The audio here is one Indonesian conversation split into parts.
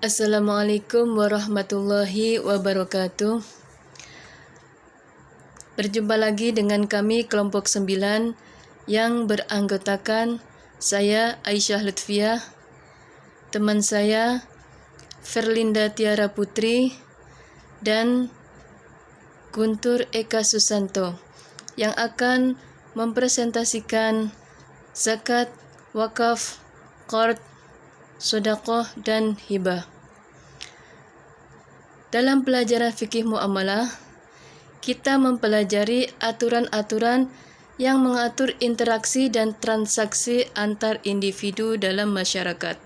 Assalamualaikum warahmatullahi wabarakatuh. Berjumpa lagi dengan kami kelompok 9 yang beranggotakan saya Aisyah Lutfiah, teman saya Ferlinda Tiara Putri, dan Guntur Eka Susanto yang akan mempresentasikan zakat, wakaf, qard, sedekah, dan hibah. Dalam pelajaran fikih muamalah, kita mempelajari aturan-aturan yang mengatur interaksi dan transaksi antar individu dalam masyarakat.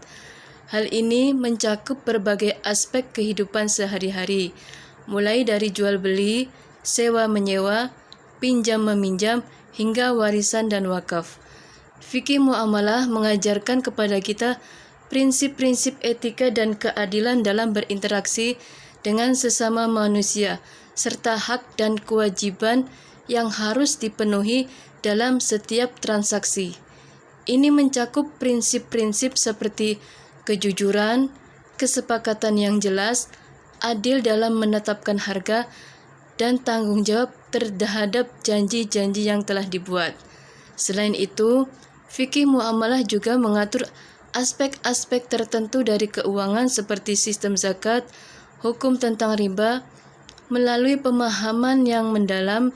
Hal ini mencakup berbagai aspek kehidupan sehari-hari, mulai dari jual beli, sewa menyewa, pinjam meminjam, hingga warisan dan wakaf. Fikih muamalah mengajarkan kepada kita prinsip-prinsip etika dan keadilan dalam berinteraksi dengan sesama manusia, serta hak dan kewajiban yang harus dipenuhi dalam setiap transaksi. Ini mencakup prinsip-prinsip seperti kejujuran, kesepakatan yang jelas, adil dalam menetapkan harga, dan tanggung jawab terhadap janji-janji yang telah dibuat. Selain itu, fikih muamalah juga mengatur aspek-aspek tertentu dari keuangan seperti sistem zakat, hukum tentang riba. Melalui pemahaman yang mendalam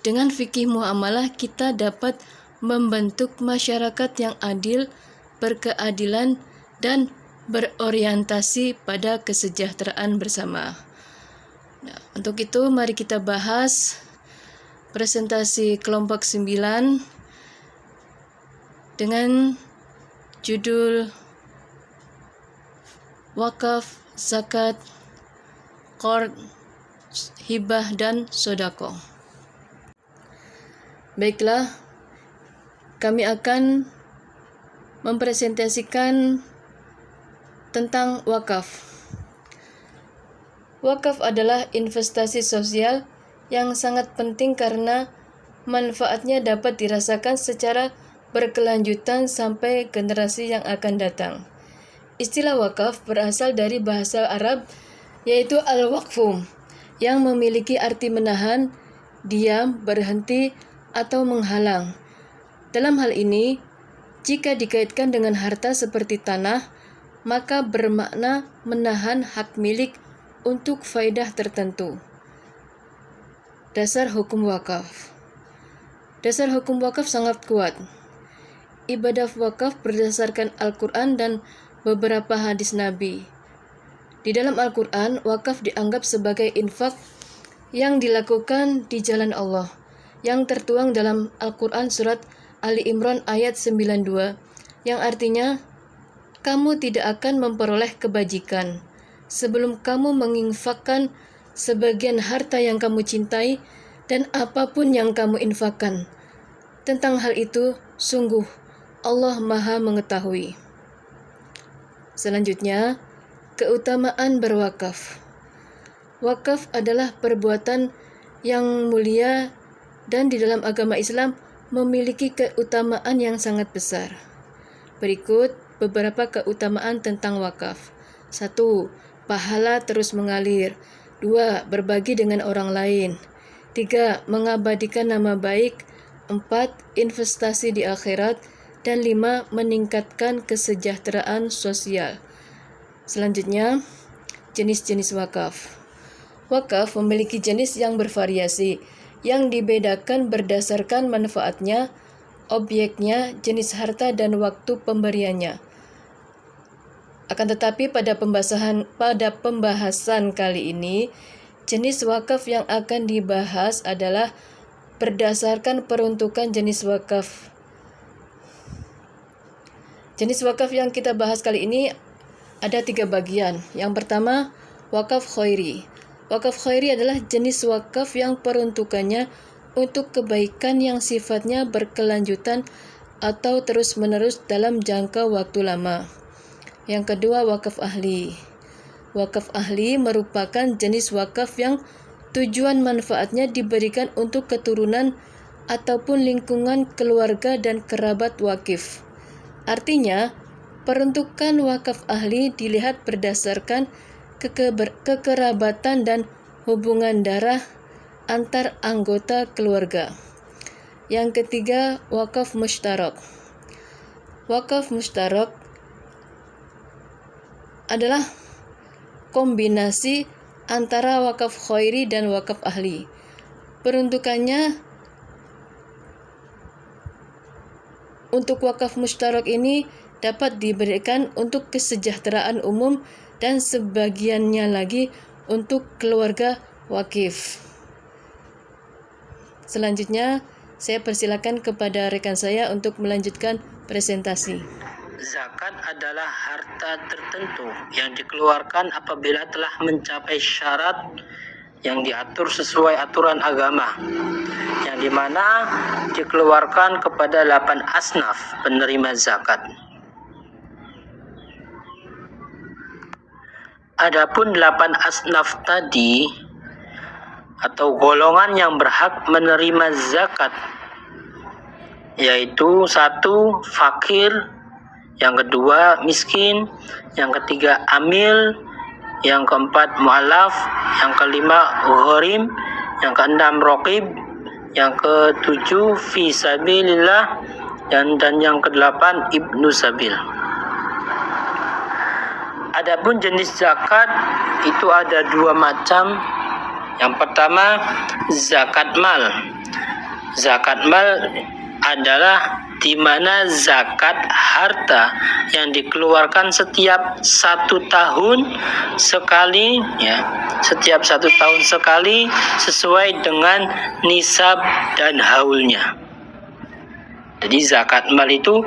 dengan fikih muamalah, kita dapat membentuk masyarakat yang adil, berkeadilan, dan berorientasi pada kesejahteraan bersama. Nah, untuk itu mari kita bahas presentasi kelompok 9 dengan judul wakaf, zakat, qard, hibah, dan sedekah. Baiklah, kami akan mempresentasikan tentang wakaf. Wakaf adalah investasi sosial yang sangat penting karena manfaatnya dapat dirasakan secara berkelanjutan sampai generasi yang akan datang. Istilah wakaf berasal dari bahasa Arab, yaitu al-waqfu, yang memiliki arti menahan, diam, berhenti, atau menghalang. Dalam hal ini, jika dikaitkan dengan harta seperti tanah, maka bermakna menahan hak milik untuk faedah tertentu. Dasar hukum wakaf. Dasar hukum wakaf sangat kuat. Ibadah wakaf berdasarkan Al-Quran dan beberapa hadis Nabi. Di dalam Al-Quran, wakaf dianggap sebagai infak yang dilakukan di jalan Allah, yang tertuang dalam Al-Quran surat Ali Imran ayat 92, yang artinya, kamu tidak akan memperoleh kebajikan sebelum kamu menginfakkan sebagian harta yang kamu cintai dan apapun yang kamu infakkan. Tentang hal itu, sungguh Allah Maha mengetahui. Selanjutnya, keutamaan berwakaf. Wakaf adalah perbuatan yang mulia dan di dalam agama Islam memiliki keutamaan yang sangat besar. Berikut beberapa keutamaan tentang wakaf. 1. Pahala terus mengalir. 2. Berbagi dengan orang lain. 3. Mengabadikan nama baik. 4. Investasi di akhirat. Dan 5. Meningkatkan kesejahteraan sosial. Selanjutnya, jenis-jenis wakaf. Wakaf memiliki jenis yang bervariasi, yang dibedakan berdasarkan manfaatnya, objeknya, jenis harta, dan waktu pemberiannya. Akan tetapi pada pembahasan kali ini, jenis wakaf yang akan dibahas adalah berdasarkan peruntukan jenis wakaf. Jenis wakaf yang kita bahas kali ini ada 3 bagian. Yang pertama, wakaf khairi. Wakaf khairi adalah jenis wakaf yang peruntukannya untuk kebaikan yang sifatnya berkelanjutan atau terus-menerus dalam jangka waktu lama. Yang kedua, wakaf ahli. Wakaf ahli merupakan jenis wakaf yang tujuan manfaatnya diberikan untuk keturunan ataupun lingkungan keluarga dan kerabat wakif. Artinya, Peruntukan wakaf ahli dilihat berdasarkan kekerabatan dan hubungan darah antar anggota keluarga. Yang ketiga, wakaf mushtarak. Wakaf mushtarak adalah kombinasi antara wakaf khairi dan wakaf ahli. Peruntukannya untuk wakaf mushtarak ini dapat diberikan untuk kesejahteraan umum dan sebagiannya lagi untuk keluarga wakif. Selanjutnya, saya persilakan kepada rekan saya untuk melanjutkan presentasi. Zakat adalah harta tertentu yang dikeluarkan apabila telah mencapai syarat yang diatur sesuai aturan agama, yang dimana dikeluarkan kepada 8 asnaf penerima zakat. Adapun 8 asnaf tadi atau golongan yang berhak menerima zakat, yaitu 1. Fakir, yang kedua miskin, yang ketiga amil, yang keempat mu'alaf, yang kelima gharim, yang keenam raqib, yang ketujuh fi sabilillah, dan yang kedelapan ibnu sabil. Adapun jenis zakat itu ada 2 macam. Yang pertama, zakat mal. Zakat mal adalah di mana zakat harta yang dikeluarkan setiap 1 tahun sekali, ya, setiap 1 tahun sekali sesuai dengan nisab dan haulnya. Jadi zakat mal itu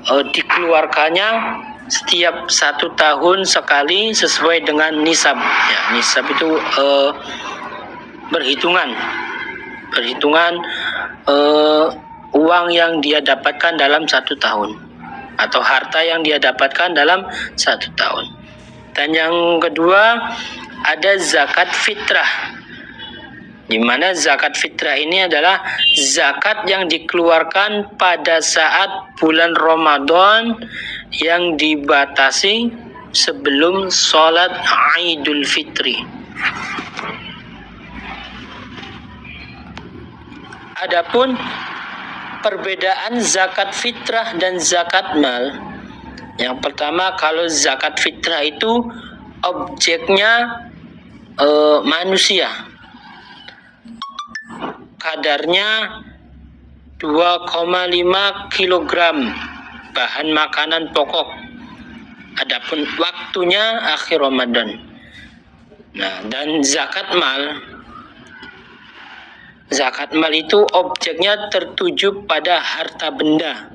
dikeluarkannya setiap 1 tahun sekali sesuai dengan nisab. Ya, nisab itu berhitungan uang yang dia dapatkan dalam 1 tahun atau harta yang dia dapatkan dalam 1 tahun. Dan yang kedua ada zakat fitrah, di mana zakat fitrah ini adalah zakat yang dikeluarkan pada saat bulan Ramadan yang dibatasi sebelum sholat Idul Fitri. Adapun perbedaan zakat fitrah dan zakat mal, yang pertama, kalau zakat fitrah itu objeknya manusia, kadarnya 2,5 kg bahan makanan pokok. Adapun waktunya akhir Ramadan. Nah, dan zakat mal itu objeknya tertuju pada harta benda.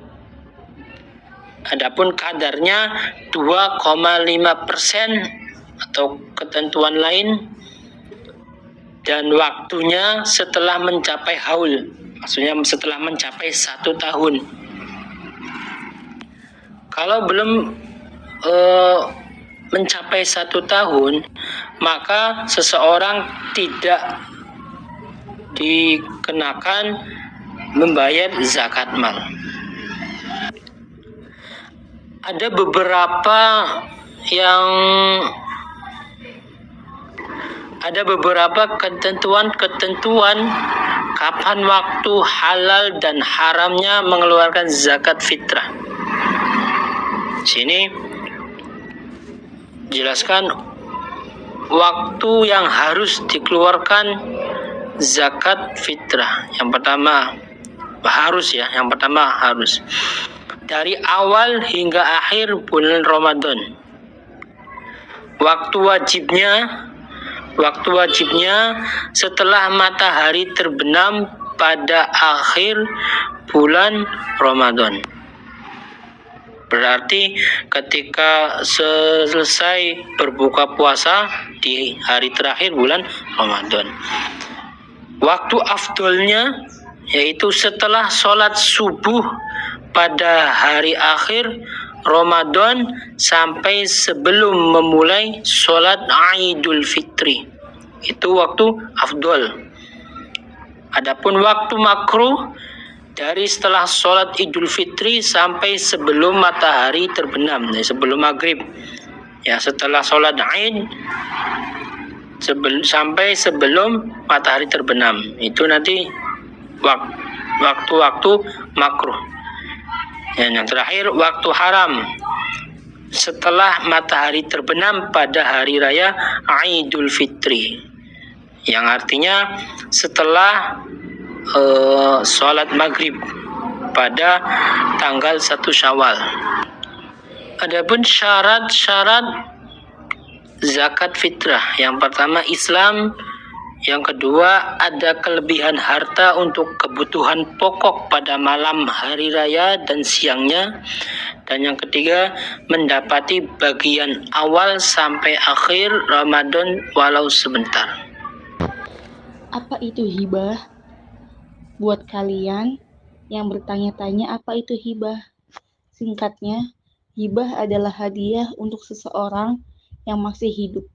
Adapun kadarnya 2,5% atau ketentuan lain, dan waktunya setelah mencapai haul, maksudnya setelah mencapai 1 tahun. Kalau belum mencapai 1 tahun, maka seseorang tidak dikenakan membayar zakat mal. Ada beberapa ketentuan kapan waktu halal dan haramnya mengeluarkan zakat fitrah. Sini jelaskan waktu yang harus dikeluarkan zakat fitrah. Yang pertama harus dari awal hingga akhir bulan Ramadan. Waktu wajibnya setelah matahari terbenam pada akhir bulan Ramadan. Berarti ketika selesai berbuka puasa di hari terakhir bulan Ramadan. Waktu afdolnya yaitu setelah sholat subuh pada hari akhir Ramadan sampai sebelum memulai sholat Idul Fitri. Itu waktu afdol. Adapun waktu makruh dari setelah sholat Idul Fitri sampai sebelum matahari terbenam, sebelum maghrib. Ya, setelah sholat Aid sampai sebelum matahari terbenam. Itu nanti waktu-waktu makruh. Ya, yang terakhir waktu haram setelah matahari terbenam pada hari raya Idul Fitri, yang artinya setelah sholat maghrib pada tanggal 1 Syawal. Adapun syarat-syarat zakat fitrah, yang pertama Islam, yang kedua ada kelebihan harta untuk kebutuhan pokok pada malam hari raya dan siangnya, dan yang ketiga mendapati bagian awal sampai akhir Ramadan walau sebentar. Apa itu hibah? Buat kalian yang bertanya-tanya apa itu hibah, singkatnya, hibah adalah hadiah untuk seseorang yang masih hidup.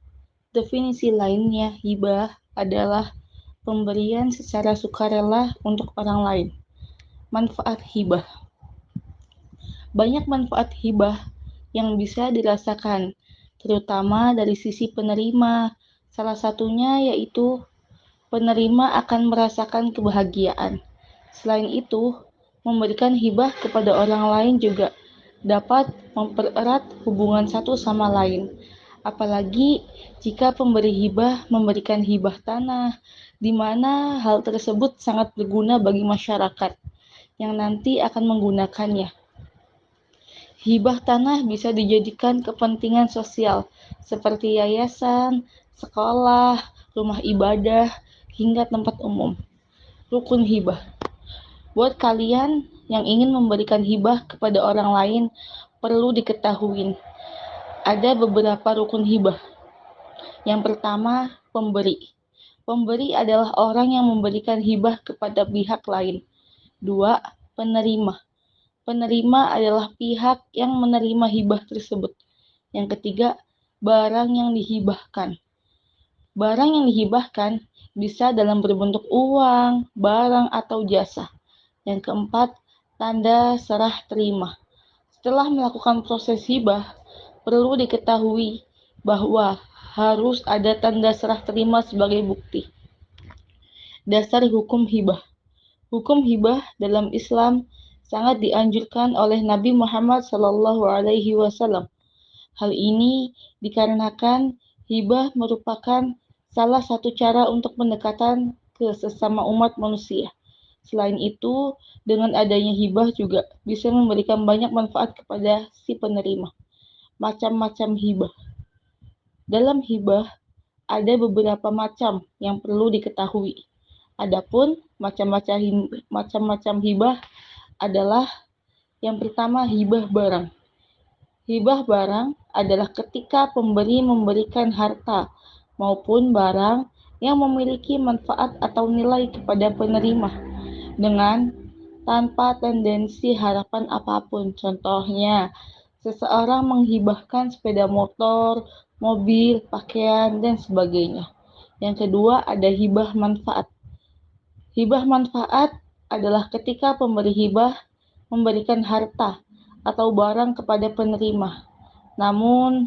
Definisi lainnya, hibah adalah pemberian secara sukarela untuk orang lain. Manfaat hibah. Banyak manfaat hibah yang bisa dirasakan, terutama dari sisi penerima. Salah satunya yaitu penerima akan merasakan kebahagiaan. Selain itu, memberikan hibah kepada orang lain juga dapat mempererat hubungan satu sama lain. Apalagi jika pemberi hibah memberikan hibah tanah, di mana hal tersebut sangat berguna bagi masyarakat yang nanti akan menggunakannya. Hibah tanah bisa dijadikan kepentingan sosial seperti yayasan, sekolah, rumah ibadah, hingga tempat umum. Rukun hibah. Buat kalian yang ingin memberikan hibah kepada orang lain, perlu diketahui ada beberapa rukun hibah. Yang pertama, pemberi. Pemberi adalah orang yang memberikan hibah kepada pihak lain. 2. Penerima. Penerima adalah pihak yang menerima hibah tersebut. Yang ketiga, barang yang dihibahkan. Barang yang dihibahkan bisa dalam berbentuk uang, barang, atau jasa. Yang keempat, tanda serah terima. Setelah melakukan proses hibah, perlu diketahui bahwa harus ada tanda serah terima sebagai bukti. Dasar hukum hibah. Hukum hibah dalam Islam sangat dianjurkan oleh Nabi Muhammad SAW. Hal ini dikarenakan hibah merupakan salah satu cara untuk pendekatan ke sesama umat manusia. Selain itu, dengan adanya hibah juga bisa memberikan banyak manfaat kepada si penerima. Macam-macam hibah. Dalam hibah, ada beberapa macam yang perlu diketahui. Adapun macam-macam hibah adalah yang pertama, hibah barang. Hibah barang adalah ketika pemberi memberikan harta maupun barang yang memiliki manfaat atau nilai kepada penerima dengan tanpa tendensi harapan apapun. Contohnya, seseorang menghibahkan sepeda motor, mobil, pakaian, dan sebagainya. Yang kedua, ada hibah manfaat. Hibah manfaat adalah ketika pemberi hibah memberikan harta atau barang kepada penerima. Namun,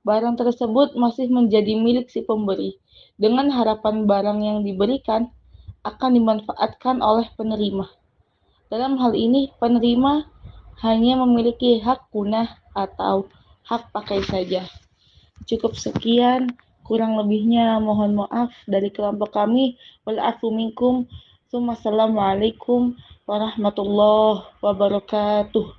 barang tersebut masih menjadi milik si pemberi, dengan harapan barang yang diberikan akan dimanfaatkan oleh penerima. Dalam hal ini, penerima hanya memiliki hak guna atau hak pakai saja. Cukup sekian, kurang lebihnya mohon maaf dari kelompok kami. Wal-afu minkum. Assalamualaikum warahmatullahi wabarakatuh.